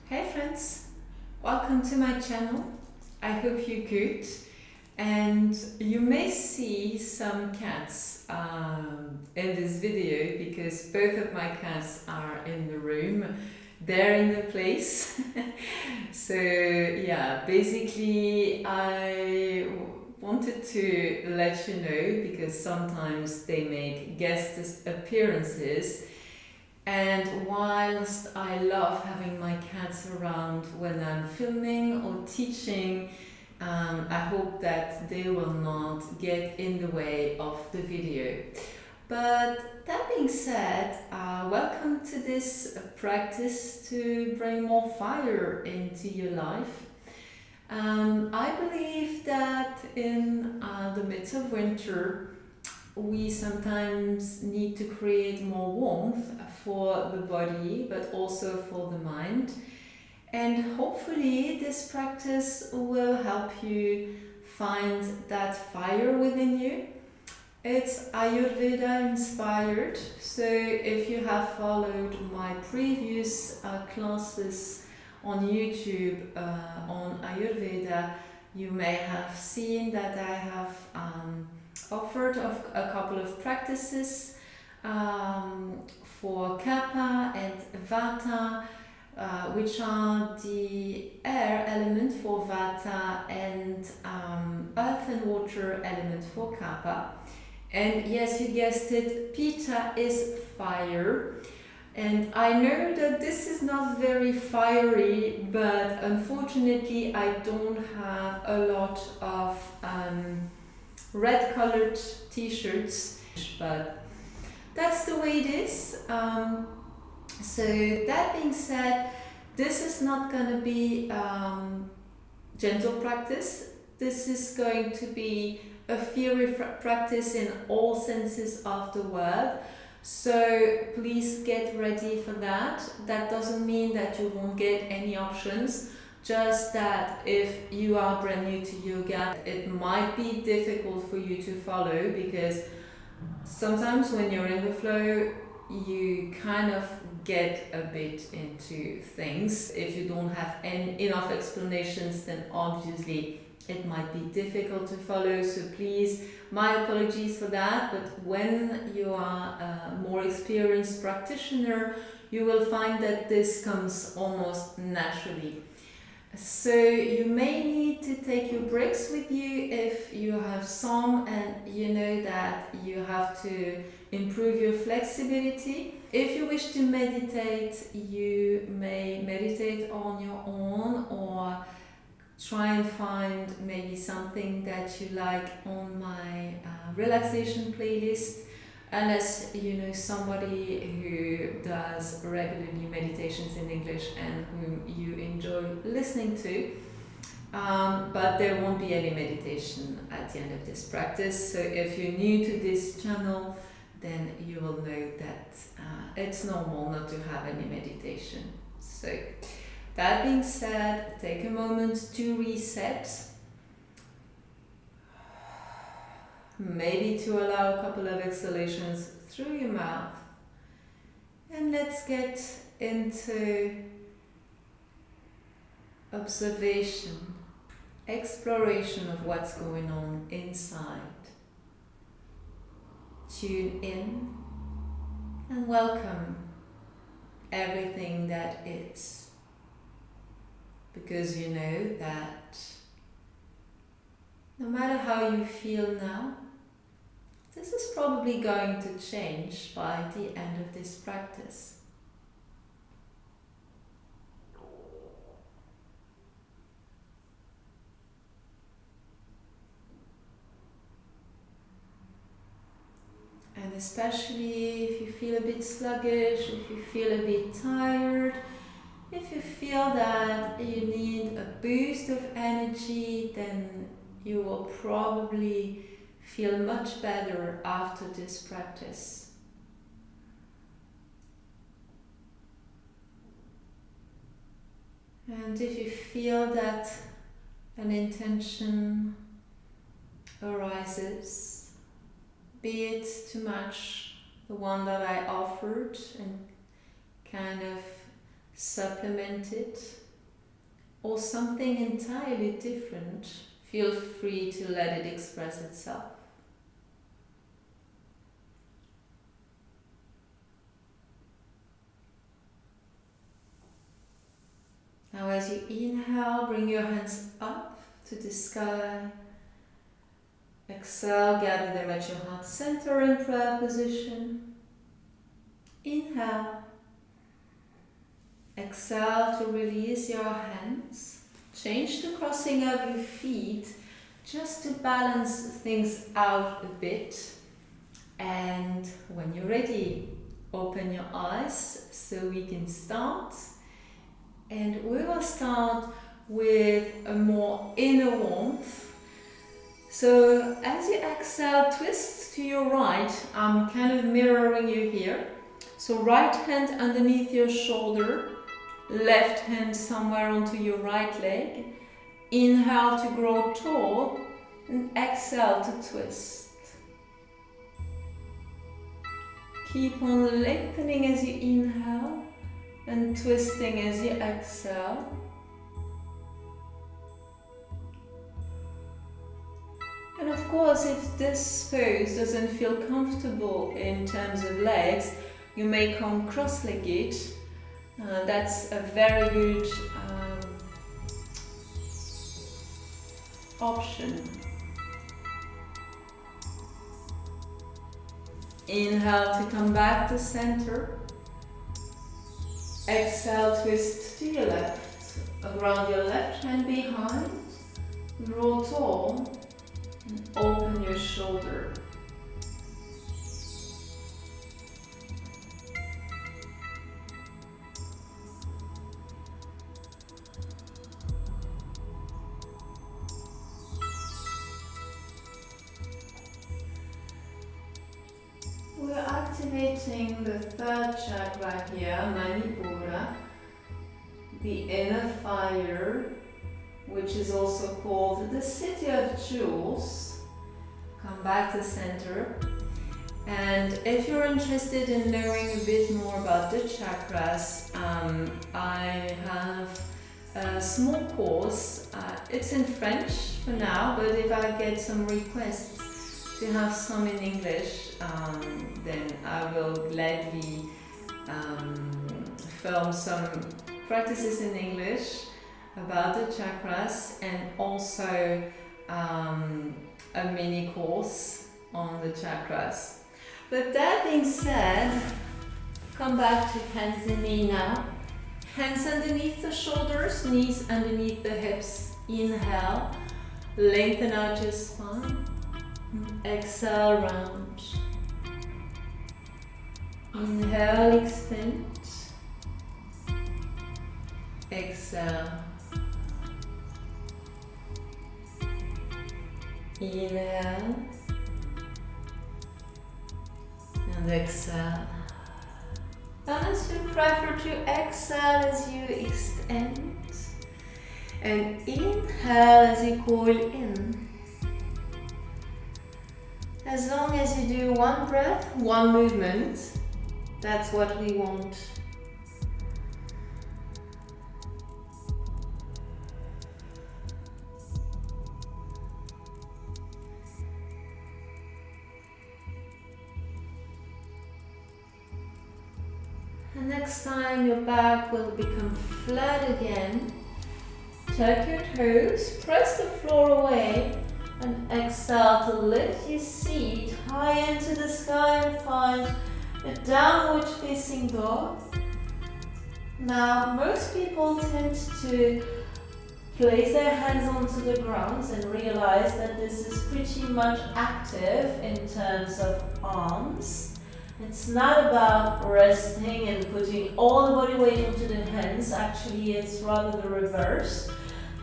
Hey friends, welcome to my channel. I hope you're good. And you may see some cats in this video because both of my cats are in the room. They're in the place. So yeah, basically I wanted to let you know because sometimes they make guest appearances. And whilst I love having my cats around when I'm filming or teaching, I hope that they will not get in the way of the video. But that being said, welcome to this practice to bring more fire into your life. I believe that in the midst of winter, we sometimes need to create more warmth for the body but also for the mind, and hopefully this practice will help you find that fire within you. It's Ayurveda inspired, so if you have followed my previous classes on YouTube on Ayurveda, you may have seen that I have offered a couple of practices for Kapha and Vata, which are the air element for Vata and earth and water element for Kapha. And yes, you guessed it, Pitta is fire. And I know that this is not very fiery, but unfortunately I don't have a lot of red colored t-shirts, but that's the way it is. So that being said, this is not going to be gentle practice. This is going to be a fiery practice in all senses of the word. So please get ready for that. That doesn't mean that you won't get any options. Just that if you are brand new to yoga, it might be difficult for you to follow, because sometimes when you're in the flow, you kind of get a bit into things. If you don't have enough explanations, then obviously it might be difficult to follow. So please, my apologies for that. But when you are a more experienced practitioner, you will find that this comes almost naturally. So you may need to take your breaks with you if you have some, and you know that you have to improve your flexibility. If you wish to meditate, you may meditate on your own, or try and find maybe something that you like on my relaxation playlist, unless you know somebody who does regularly meditations in English and whom you enjoy listening to. But there won't be any meditation at the end of this practice. So if you're new to this channel, then you will know that it's normal not to have any meditation. So that being said, take a moment to reset. Maybe to allow a couple of exhalations through your mouth. And let's get into observation, exploration of what's going on inside. Tune in and welcome everything that is. Because you know that no matter how you feel now, this is probably going to change by the end of this practice. And especially if you feel a bit sluggish, if you feel a bit tired, if you feel that you need a boost of energy, then you will probably feel much better after this practice. And if you feel that an intention arises, be it to match the one that I offered and kind of supplement it, or something entirely different, feel free to let it express itself. Now as you inhale, bring your hands up to the sky. Exhale, gather them at your heart center in prayer position. Inhale. Exhale to release your hands. Change the crossing of your feet just to balance things out a bit. And when you're ready, open your eyes so we can start. And we will start with a more inner warmth. So as you exhale, twist to your right. I'm kind of mirroring you here. So right hand underneath your shoulder, left hand somewhere onto your right leg. Inhale to grow tall and exhale to twist. Keep on lengthening as you inhale and twisting as you exhale. And of course, if this pose doesn't feel comfortable in terms of legs, you may come cross-legged. That's a very good option. Inhale to come back to center. Exhale, twist to your left. Ground your left hand behind. Grow tall. And open your shoulder. We're activating the third chakra here, Manipura, the inner fire, which is also called the city of jewels. Come back to center. And if you're interested in knowing a bit more about the chakras, I have a small course. It's in French for now, but if I get some requests to have some in English, then I will gladly film some practices in English about the chakras, and also a mini course on the chakras. But that being said, come back to hands and knee now. Hands underneath the shoulders, knees underneath the hips. Inhale, lengthen out your spine. Exhale, round. Inhale, extend. Exhale. Inhale and exhale. And as you prefer to exhale as you extend, and inhale as you call in. As long as you do one breath, one movement, that's what we want. And next time your back will become flat again. Tuck your toes, press the floor away, and exhale to lift your seat high into the sky and find a downward facing dog. Now, most people tend to place their hands onto the ground and realize that this is pretty much active in terms of arms. It's not about resting and putting all the body weight onto the hands. Actually, it's rather the reverse.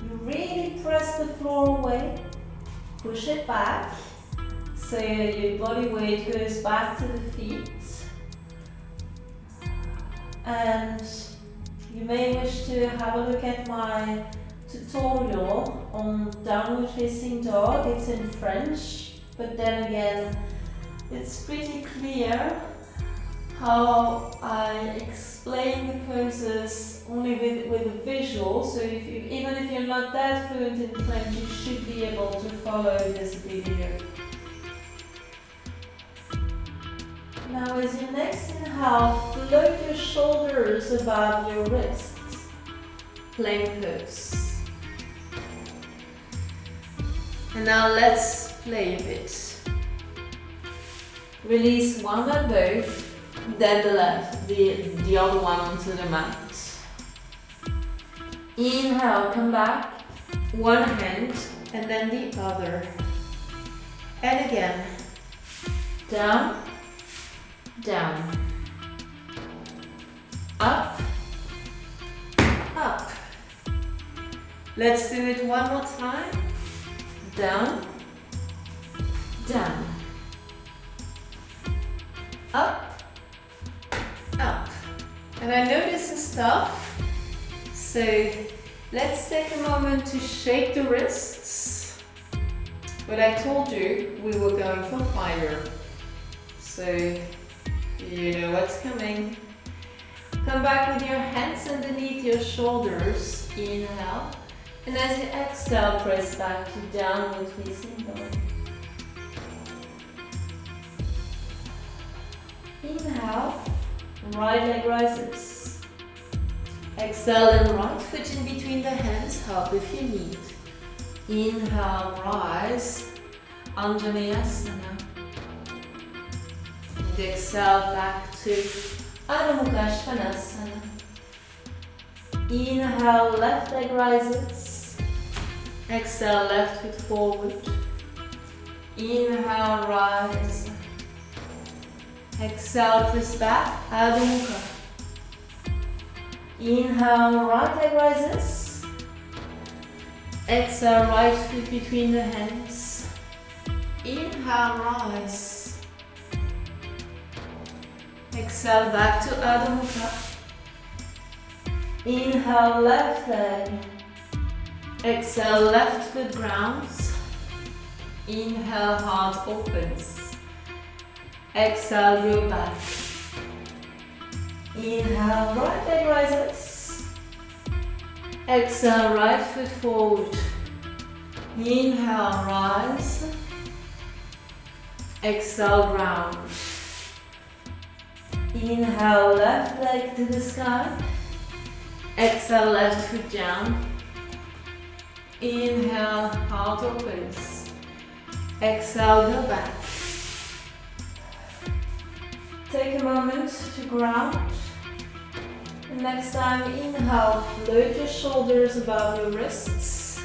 You really press the floor away, push it back, so your body weight goes back to the feet. And you may wish to have a look at my tutorial on downward facing dog. It's in French, but then again, it's pretty clear how I explain the poses only with a visual, so even if you're not that fluent in French, you should be able to follow this video. Now as your next inhale, float your shoulders above your wrists. Plank pose. And now let's play a bit. Release one by both, then the left, the other one onto the mat. Inhale, come back, one hand and then the other. And again, down, down, up, up. Let's do it one more time. Down, down, up, up. And I know this is tough, so let's take a moment to shake the wrists. But I told you we were going for fire, so you know what's coming. Come back with your hands underneath your shoulders. Inhale. And as you exhale, press back to downward facing dog. Inhale, right leg rises. Exhale and right foot in between the hands, help if you need. Inhale, rise, Anjaneyasana. And exhale back to Adho Mukha Svanasana. Inhale, left leg rises. Exhale, left foot forward. Inhale, rise. Exhale, twist back, Adho Mukha. Inhale, right leg rises. Exhale, right foot between the hands. Inhale, rise. Exhale, back to Adho Mukha. Inhale, left leg. Exhale, left foot grounds. Inhale, heart opens. Exhale, go back. Inhale, right leg rises. Exhale, right foot forward. Inhale, rise. Exhale, ground. Inhale, left leg to the sky. Exhale, left foot down. Inhale, heart opens. Exhale, go back. Take a moment to ground. And next time, inhale, float your shoulders above your wrists.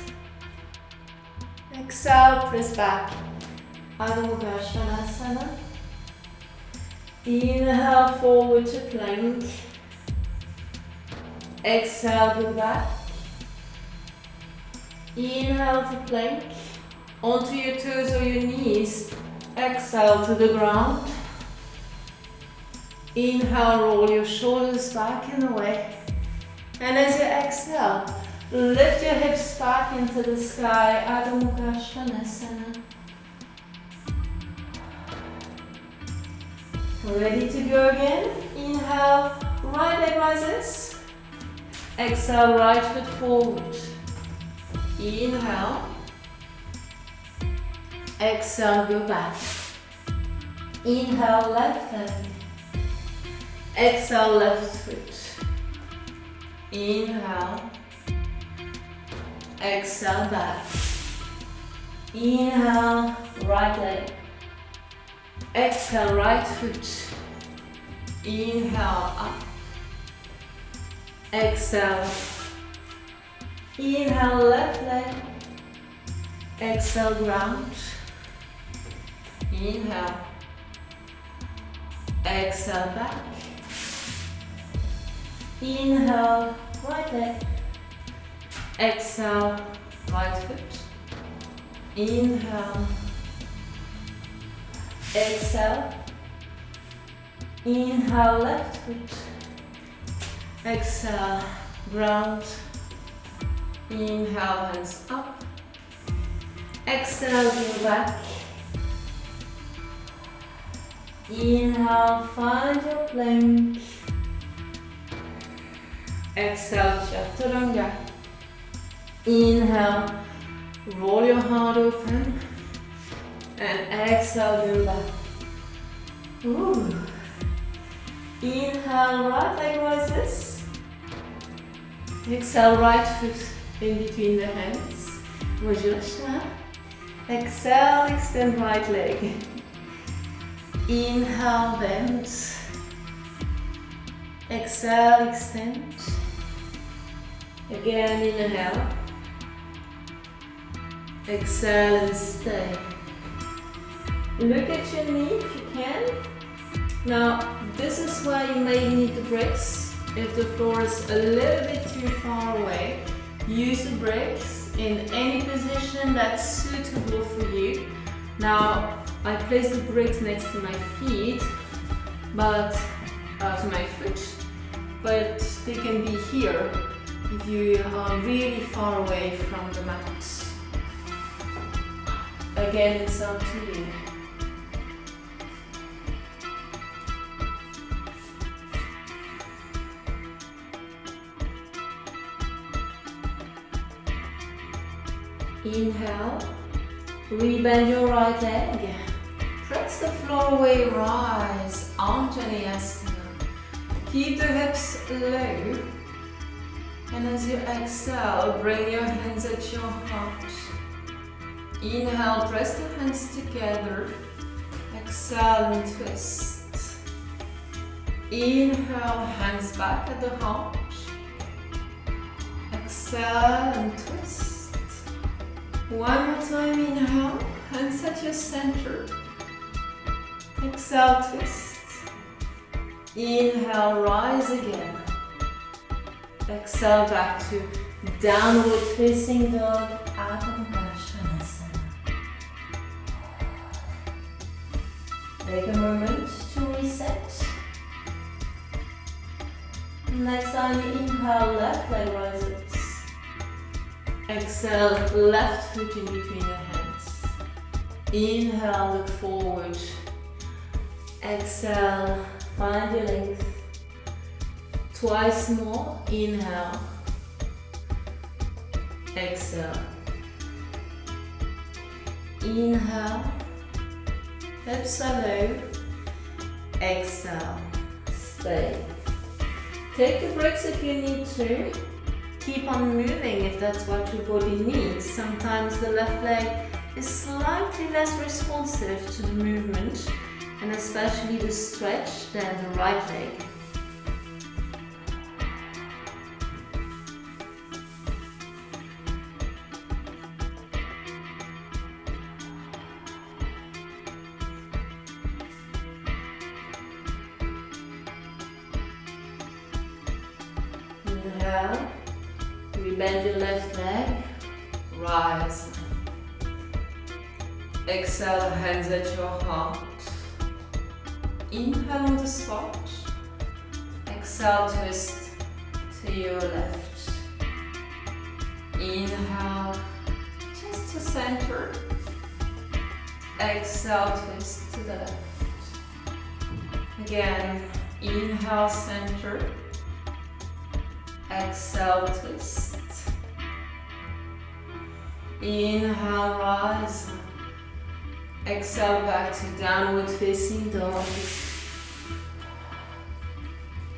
Exhale, press back. Adho Mukha Svanasana. Inhale, forward to plank. Exhale, go back. Inhale to plank. Onto your toes or your knees. Exhale to the ground. Inhale, roll your shoulders back and away. And as you exhale, lift your hips back into the sky. Adho Mukha Svanasana. Ready to go again. Inhale, right leg rises. Exhale, right foot forward. Inhale. Exhale, go back. Inhale, left leg. Exhale, left foot. Inhale. Exhale, back. Inhale, right leg. Exhale, right foot. Inhale, up. Exhale. Inhale, left leg. Exhale, ground. Inhale. Exhale, back. Inhale, right leg. Exhale, right foot. Inhale. Exhale. Inhale, left foot. Exhale, ground. Inhale, hands up. Exhale, go back. Inhale, find your plank. Exhale, chaturanga. Inhale, roll your heart open. And exhale, Durga. Ooh. Inhale, right leg rises. Exhale, right foot in between the hands. Vajrasana. Exhale, extend right leg. Inhale, bend. Exhale, extend. Again, inhale. Exhale and stay. Look at your knee if you can. Now, this is where you may need the brakes. If the floor is a little bit too far away, use the brakes in any position that's suitable for you. Now, I place the brakes next to my feet, but to my foot, but they can be here if you are really far away from the mat. Again, it's up to you. Inhale, rebend your right leg, press the floor away, rise, Anjaneyasana. Keep the hips low, and as you exhale, bring your hands at your heart. Inhale, press the hands together, exhale and twist. Inhale, hands back at the heart, exhale and twist. One more time, inhale, hands at your center. Exhale, twist. Inhale, rise again. Exhale, back to downward facing dog, Adho Mukha. Take a moment to reset. Next time you inhale, left leg rises. Exhale, left foot in between the hands. Inhale, look forward. Exhale, find your length. Twice more, inhale. Exhale. Inhale, hips are low. Exhale, stay. Take the breaks if you need to. Keep on moving if that's what your body needs. Sometimes the left leg is slightly less responsive to the movement, and especially the stretch, than the right leg. Inhale. Bend your left leg, rise. Exhale, hands at your heart. Inhale on the spot. Exhale, twist to your left. Inhale, just to center. Exhale, twist to the left. Again, inhale, center. Exhale, twist. Inhale, rise. Exhale, back to downward facing dog.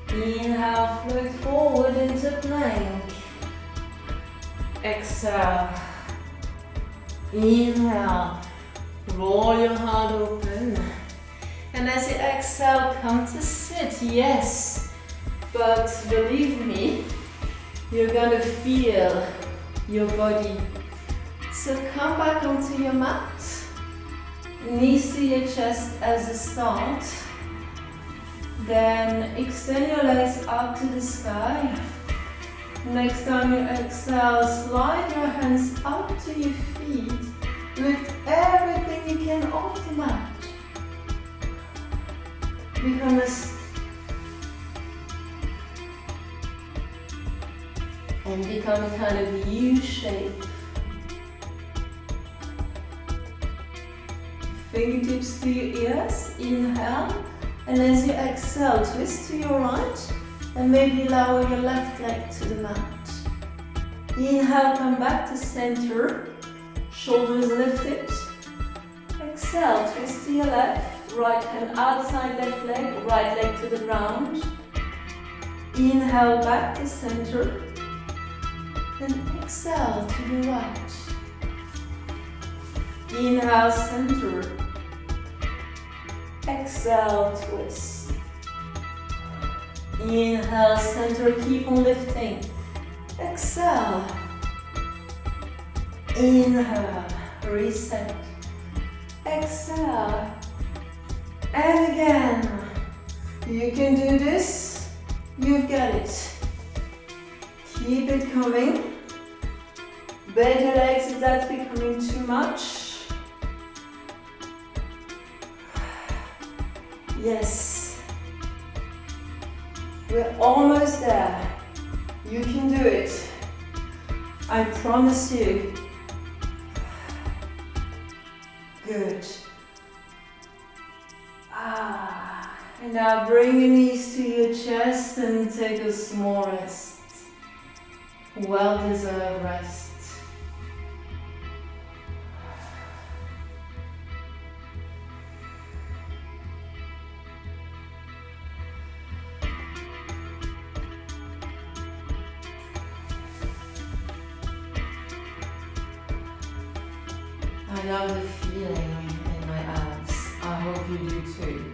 Inhale, float forward into plank. Exhale. Inhale, roll your heart open. And as you exhale, come to sit. Yes, but believe me, you're gonna feel your body. So come back onto your mat, knees to your chest as a start. Then extend your legs up to the sky. Next time you exhale, slide your hands up to your feet. Lift everything you can off the mat. Become a and become a kind of U shape. Fingertips to your ears. Inhale. And as you exhale, twist to your right. And maybe lower your left leg to the mat. Inhale, come back to center. Shoulders lifted. Exhale, twist to your left. Right hand outside left leg. Right leg to the ground. Inhale, back to center. And exhale to the right. Inhale, center. Exhale, twist. Inhale, center, keep on lifting. Exhale. Inhale, reset. Exhale. And again. You can do this. You've got it. Keep it coming. Bend your legs if that's becoming too much. Yes. We're almost there. You can do it. I promise you. Good. And now bring your knees to your chest and take a small rest. Well-deserved rest. I love the feeling in my abs. I hope you do too.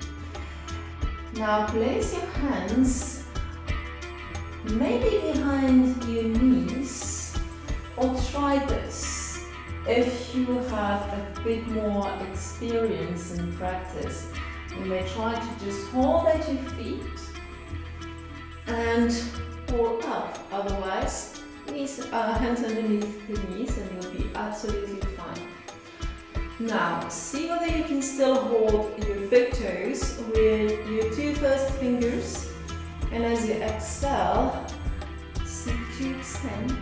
Now place your hands maybe behind your knees, or try this if you have a bit more experience and practice. You may try to just hold at your feet and pull up. Otherwise, hands underneath the knees and you'll be absolutely fine. Now, see whether you can still hold your big toes with your two first fingers, and as you exhale, seek to extend.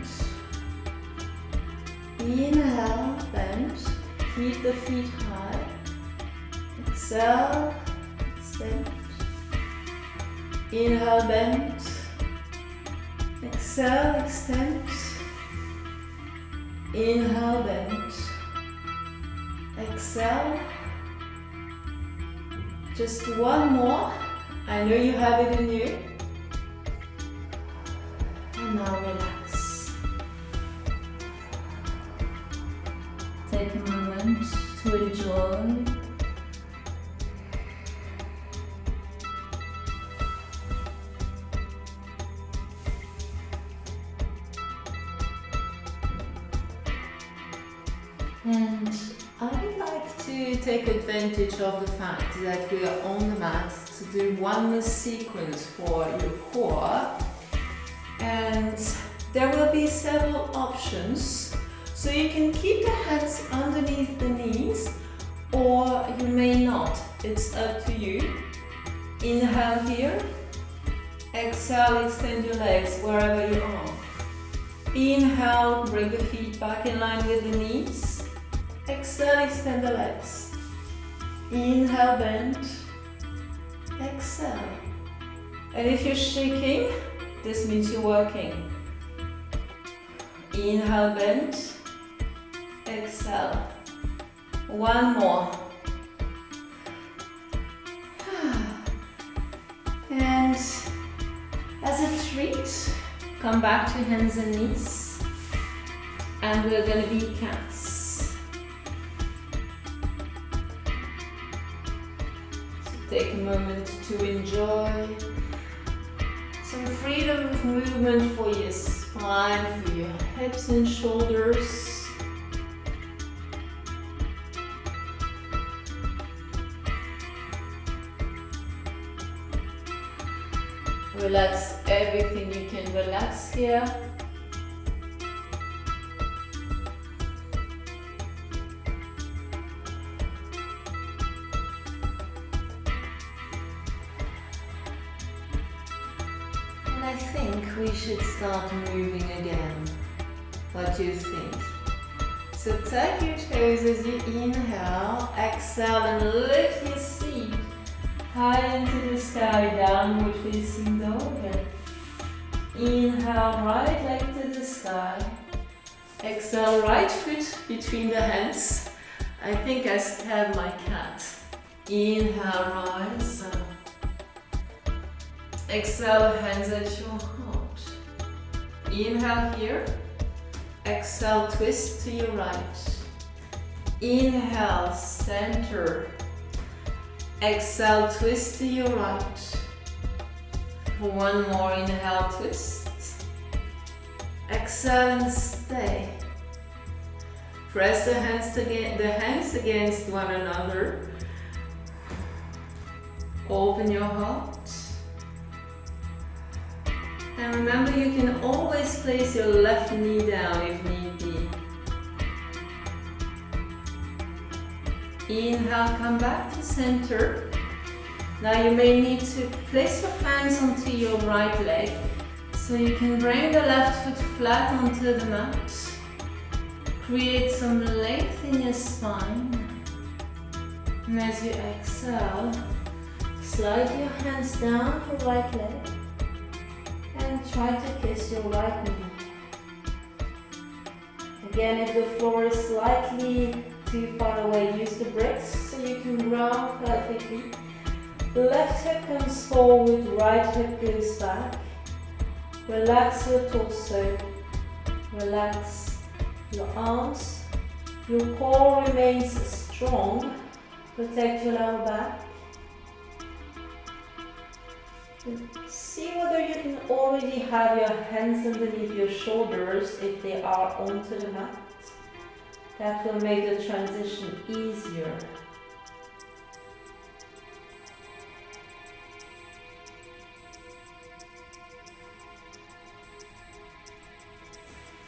Inhale, bend, keep the feet high. Exhale, extend. Inhale, bend. Exhale, extend. Inhale, bend. Exhale. Just one more. I know you have it in you. And now relax. Take a moment to enjoy. And I'd like to take advantage of the fact that we are on the mat to do one more sequence for your core. And there will be several options. So you can keep the hands underneath the knees, or you may not. It's up to you. Inhale here. Exhale, extend your legs wherever you are. Inhale, bring the feet back in line with the knees. Exhale, extend the legs. Inhale, bend. Exhale. And if you're shaking, this means you're working. Inhale, bend. Exhale. One more. And as a treat, come back to hands and knees. And we're going to be cats. Take a moment to enjoy some freedom of movement for your spine, for your hips and shoulders. Relax everything you can relax here. I think we should start moving again. What do you think? So tuck your toes as you inhale, exhale and lift your seat high into the sky, downward facing dog. Inhale, right leg to the sky. Exhale, right foot between the hands. I think I scared my cat. Inhale, rise up. Exhale, hands at your heart. Inhale here. Exhale, twist to your right. Inhale, center. Exhale, twist to your right. One more inhale, twist. Exhale and stay. Press the hands against one another. Open your heart. And remember, you can always place your left knee down if need be. Inhale, come back to center. Now you may need to place your hands onto your right leg so you can bring the left foot flat onto the mat. Create some length in your spine. And as you exhale, slide your hands down your right leg and try to kiss your right knee. Again, if the floor is slightly too far away, use the bricks so you can ground perfectly. Left hip comes forward, right hip goes back. Relax your torso, relax your arms. Your core remains strong. Protect your lower back. See whether you can already have your hands underneath your shoulders if they are onto the mat. That will make the transition easier.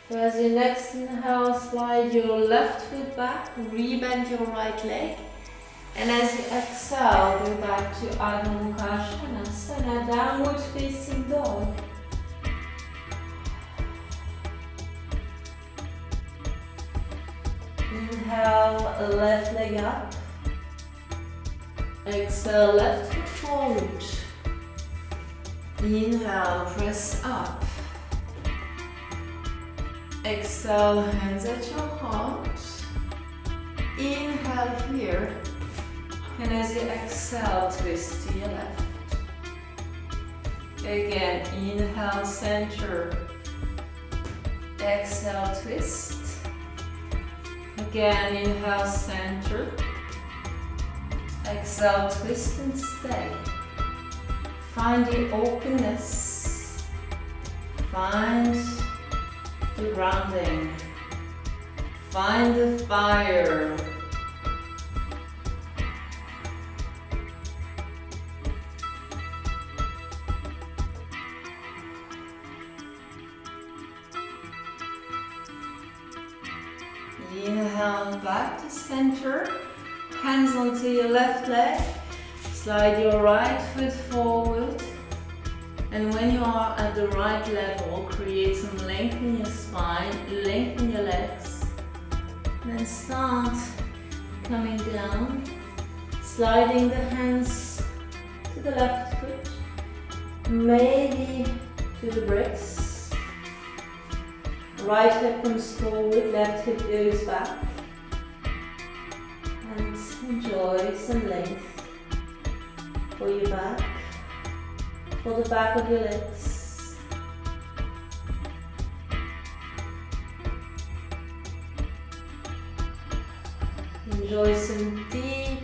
So as your next inhale, slide your left foot back, rebend your right leg. And as you exhale, go back to Adho Mukha Svanasana, downward facing dog. Inhale, left leg up. Exhale, left foot forward. Inhale, press up. Exhale, hands at your heart. Inhale here. And as you exhale, twist to your left. Again, inhale, center. Exhale, twist. Again, inhale, center. Exhale, twist and stay. Find the openness. Find the grounding. Find the fire. Inhale, back to center. Hands onto your left leg. Slide your right foot forward. And when you are at the right level, create some length in your spine, lengthen your legs. Then start coming down, sliding the hands to the left foot, maybe to the bricks. Right hip comes forward, left hip goes back. And enjoy some length for your back, for the back of your legs. Enjoy some deep,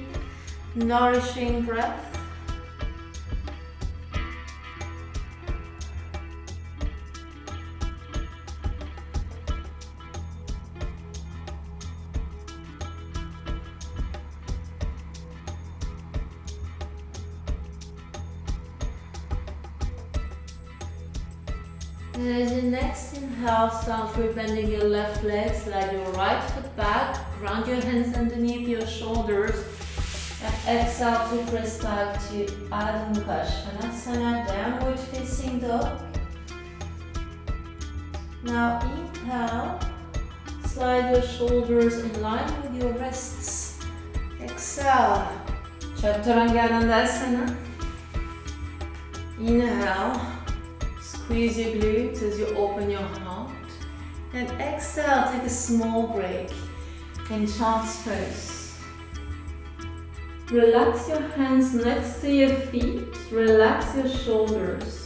nourishing breath. And as your next inhale, start rebending your left leg, slide your right foot back, ground your hands underneath your shoulders, and exhale to press back to Adho Mukha Svanasana, downward facing dog. Now inhale, slide your shoulders in line with your wrists. Exhale, Chaturanga Dandasana. Inhale, squeeze your glutes as you open your heart. And exhale, take a small break in child's pose. Relax your hands next to your feet, relax your shoulders.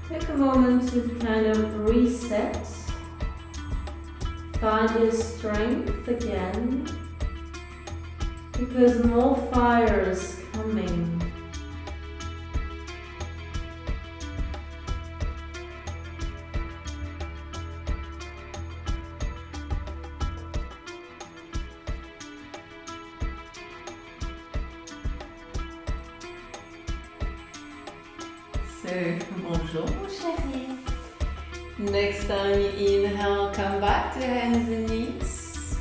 Take a moment to kind of reset. Find your strength again, because more fire is coming. So, bonjour mon chéri. Next time you inhale, come back to hands and knees.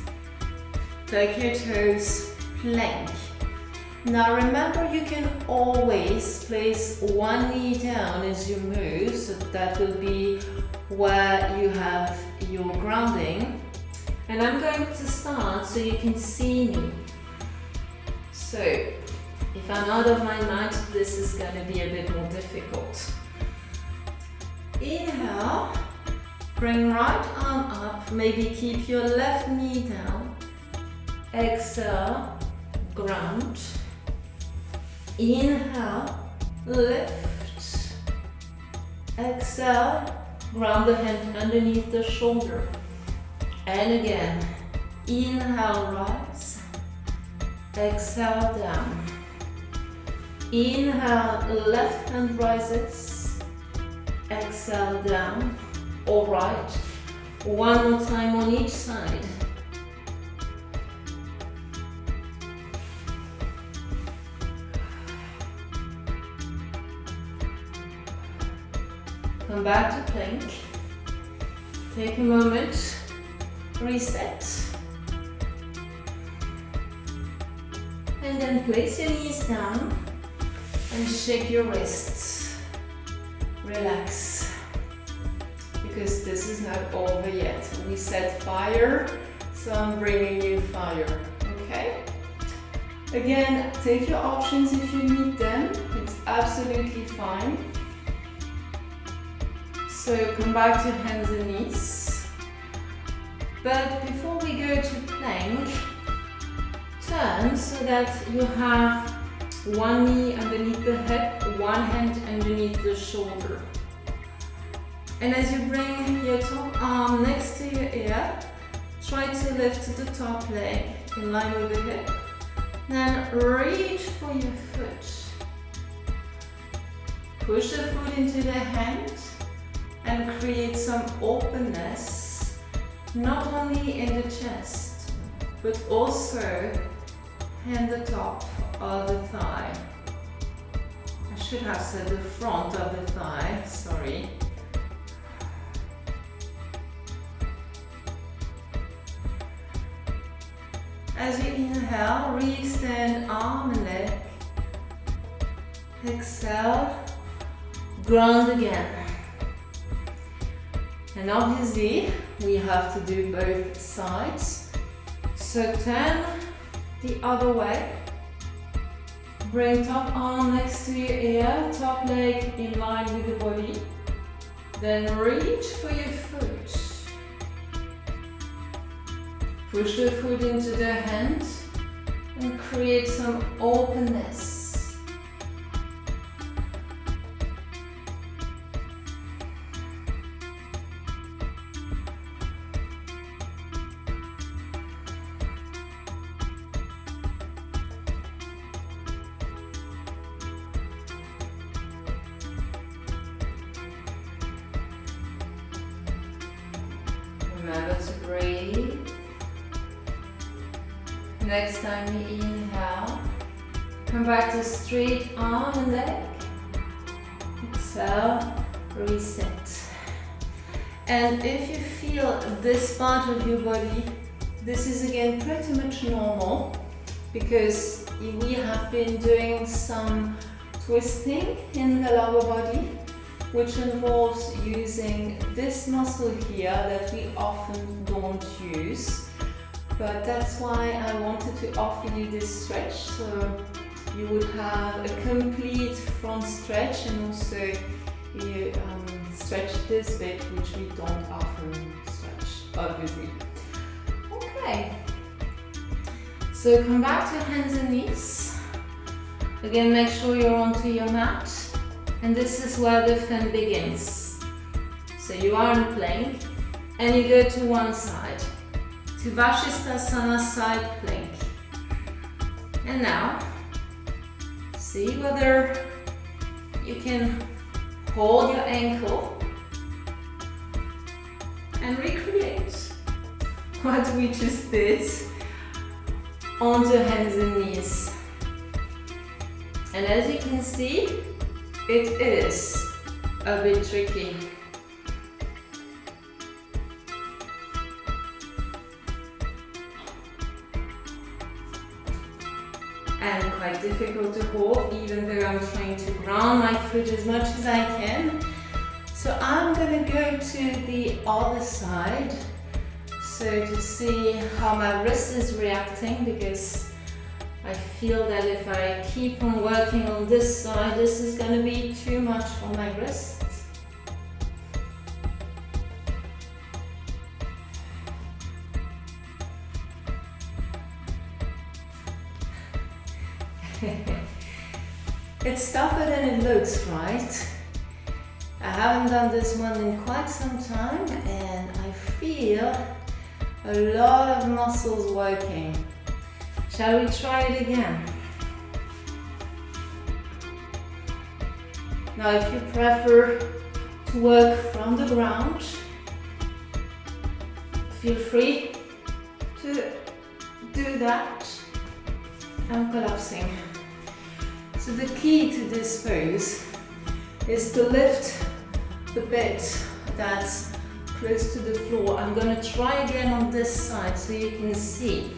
Take your toes, plank. Now remember, you can always place one knee down as you move, so that will be where you have your grounding. And I'm going to start so you can see me. So, if I'm out of my mat, this is going to be a bit more difficult. Inhale, bring right arm up, maybe keep your left knee down. Exhale, ground. Inhale, lift. Exhale, ground the hand underneath the shoulder. And again, inhale, rise. Exhale, down. Inhale, left hand rises. Exhale, down. All right. One more time on each side. Come back to plank. Take a moment. Reset. And then place your knees down. And shake your wrists. Relax. Because this is not over yet. We set fire, so I'm bringing you fire. Okay? Again, take your options if you need them. It's absolutely fine. So come back to hands and knees. But before we go to plank, turn so that you have one knee underneath the hip, one hand underneath the shoulder. And as you bring your top arm next to your ear, try to lift the top leg in line with the hip. Then reach for your foot. Push the foot into the hand and create some openness, not only in the chest, but also in the top of the thigh. I should have said the front of the thigh, sorry. As you inhale, re-extend arm and leg. Exhale, ground again. And obviously, we have to do both sides. So turn the other way. Bring top arm next to your ear, top leg in line with the body. Then reach for your foot. Push the foot into the hand and create some openness. Remember to breathe. Next time you inhale, come back to straight arm and leg. Exhale, reset. And if you feel this part of your body, this is again pretty much normal, because we have been doing some twisting in the lower body, which involves using this muscle here that we often don't use. But that's why I wanted to offer you this stretch, so you would have a complete front stretch, and also you stretch this bit, which we don't often stretch, obviously. Okay, so come back to hands and knees. Again, make sure you're onto your mat, and this is where the fun begins. So you are in plank, and you go to one side, to Vashisthasana side plank. And now, see whether you can hold your ankle and recreate what we just did onto hands and knees. And as you can see, it is a bit tricky. And quite difficult to hold, even though I'm trying to ground my foot as much as I can. So I'm going to go to the other side, so to see how my wrist is reacting, because I feel that if I keep on working on this side, this is going to be too much for my wrists. It's tougher than it looks, right? I haven't done this one in quite some time, and I feel a lot of muscles working. Shall we try it again? Now, if you prefer to work from the ground, feel free to do that. I'm collapsing. So the key to this pose is to lift the bit that's close to the floor. I'm going to try again on this side so you can see.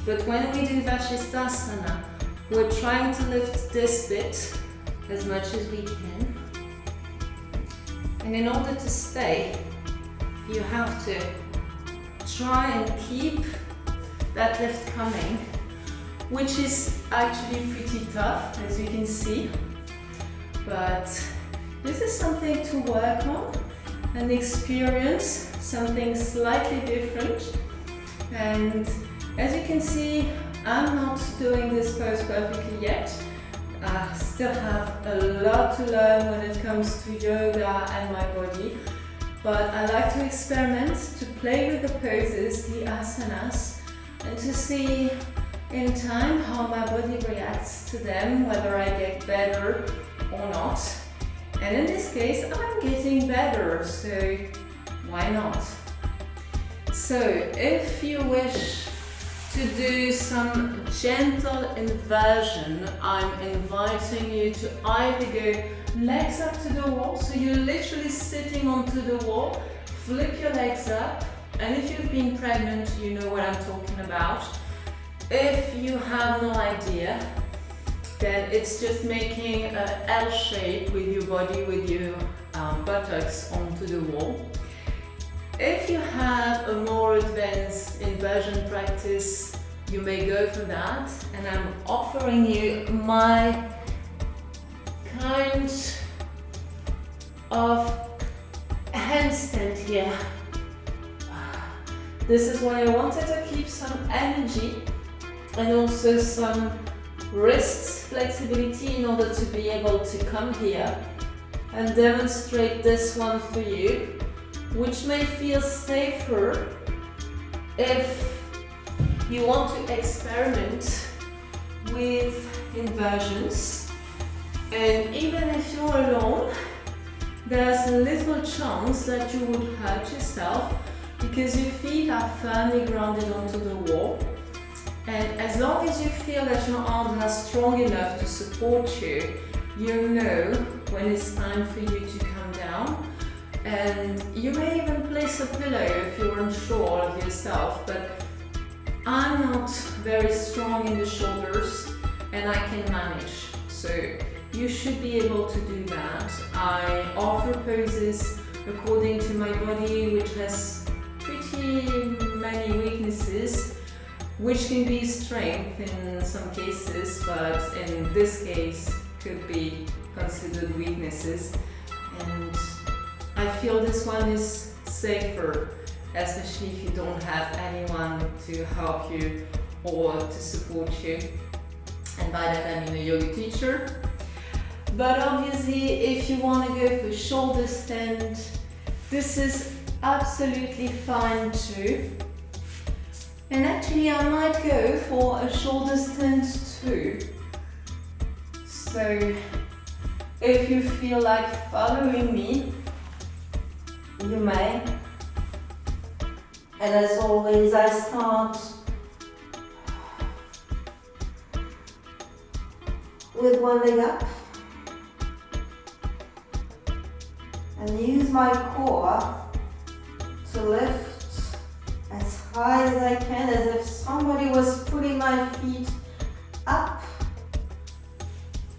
But when we do Vashisthasana, we're trying to lift this bit as much as we can. And in order to stay, you have to try and keep that lift coming, which is actually pretty tough, as you can see. But this is something to work on and experience something slightly different. And as you can see, I'm not doing this pose perfectly yet. I still have a lot to learn when it comes to yoga and my body. But I like to experiment, to play with the poses, the asanas, and to see in time how my body reacts to them, whether I get better or not. And in this case, I'm getting better, so why not? So if you wish to do some gentle inversion, I'm inviting you to either go legs up to the wall, so you're literally sitting onto the wall, flip your legs up, and if you've been pregnant, you know what I'm talking about. If you have no idea, then it's just making an L shape with your body, with your buttocks onto the wall. If you have a more advanced inversion practice, you may go for that, and I'm offering you my kind of handstand here. This is why I wanted to keep some energy and also some wrist flexibility in order to be able to come here and demonstrate this one for you, which may feel safer if you want to experiment with inversions. And even if you're alone, there's a little chance that you would hurt yourself because your feet are firmly grounded onto the wall. And as long as you feel that your arms are strong enough to support you, you know when it's time for you to come down. And you may even place a pillow if you're unsure of yourself, but I'm not very strong in the shoulders and I can manage. So you should be able to do that. I offer poses according to my body, which has pretty many weaknesses, which can be strength in some cases, but in this case could be considered weaknesses. And I feel this one is safer, especially if you don't have anyone to help you or to support you. And by that I mean a yoga teacher. But obviously if you want to go for shoulder stand, this is absolutely fine too. And actually I might go for a shoulder stand too. So if you feel like following me, you may. And as always, I start with one leg up and use my core to lift as high as I can, as if somebody was pulling my feet up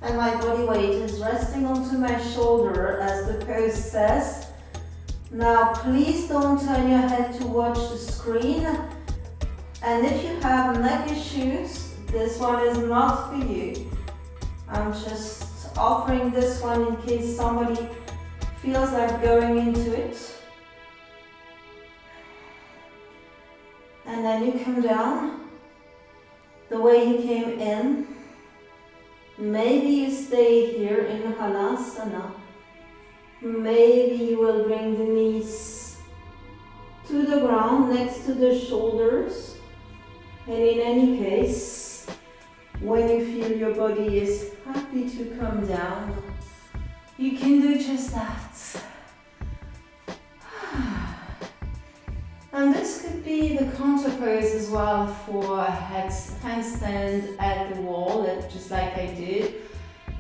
and my body weight is resting onto my shoulder, as the pose says. Now please don't turn your head to watch the screen, and if you have neck issues, this one is not for you. I'm just offering this one in case somebody feels like going into it. And then you come down the way you came in. Maybe you stay here in Halasana. Maybe you will bring the knees to the ground next to the shoulders. And in any case, when you feel your body is happy to come down, you can do just that. And this could be the counter pose as well for a handstand at the wall, just like I did.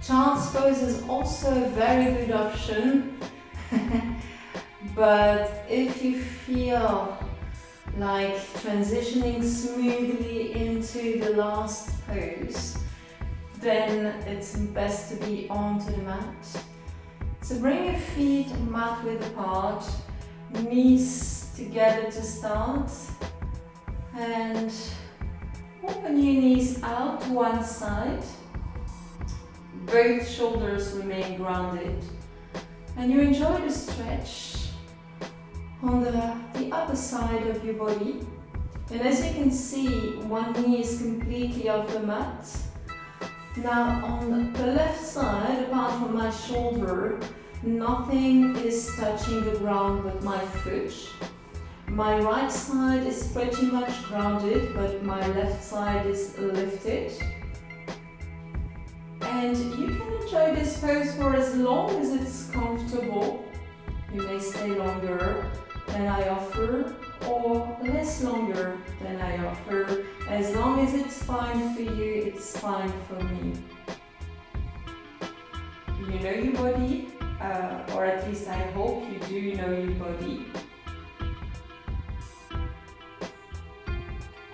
Child's pose is also a very good option. But if you feel like transitioning smoothly into the last pose, then it's best to be onto the mat. So bring your feet mat width apart, knees together to start, and open your knees out to one side. Both shoulders remain grounded, and you enjoy the stretch on the upper side of your body. And as you can see, one knee is completely off the mat. Now on the left side, apart from my shoulder, nothing is touching the ground but my foot. My right side is pretty much grounded, but my left side is lifted. And you can enjoy this pose for as long as it's comfortable. You may stay longer than I offer, or less longer than I offer. As long as it's fine for you, it's fine for me. You know your body, or at least I hope you do know your body.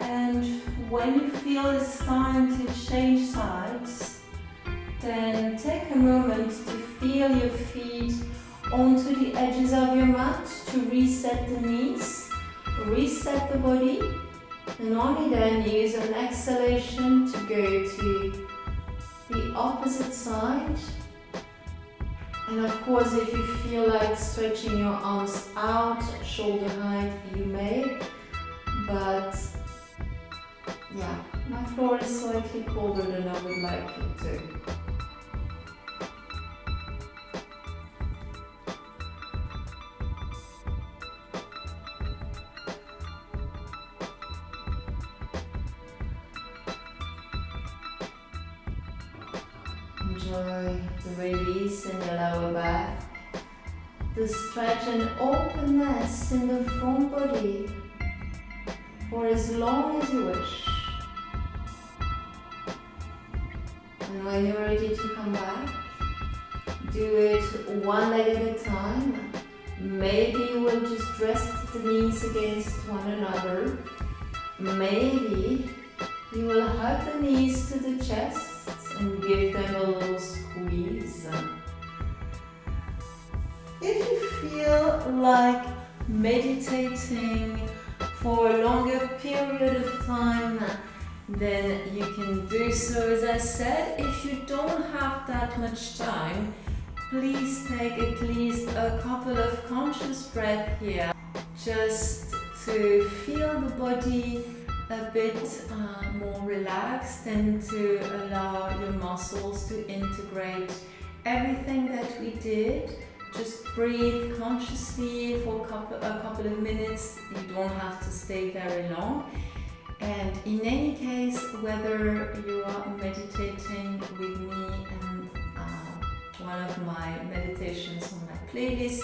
And when you feel it's time to change sides, then take a moment to feel your feet onto the edges of your mat to reset the knees, reset the body, and only then use an exhalation to go to the opposite side. And of course, if you feel like stretching your arms out shoulder height, you may, but yeah, my floor is slightly colder than I would like it to. Enjoy the release in your lower back, the stretch and openness in the front body for as long as you wish. And when you're ready to come back, do it one leg at a time. Maybe you will just rest the knees against one another. Maybe you will hug the knees to the chest and give them a little squeeze. If you feel like meditating for a longer period of time, then you can do so. As I said, if you don't have that much time, please take at least a couple of conscious breaths here, just to feel the body a bit more relaxed and to allow your muscles to integrate everything that we did. Just breathe consciously for a couple of minutes. You don't have to stay very long. And in any case, whether you are meditating with me and one of my meditations on my playlist,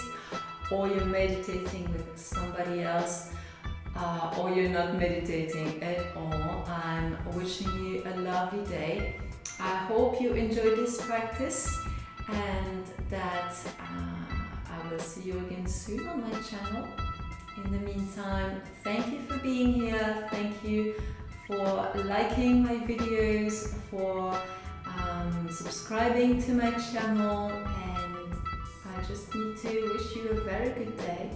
or you're meditating with somebody else, or you're not meditating at all, I'm wishing you a lovely day. I hope you enjoyed this practice and that I will see you again soon on my channel. In the meantime, thank you for being here. Thank you for liking my videos, for subscribing to my channel, and I just need to wish you a very good day.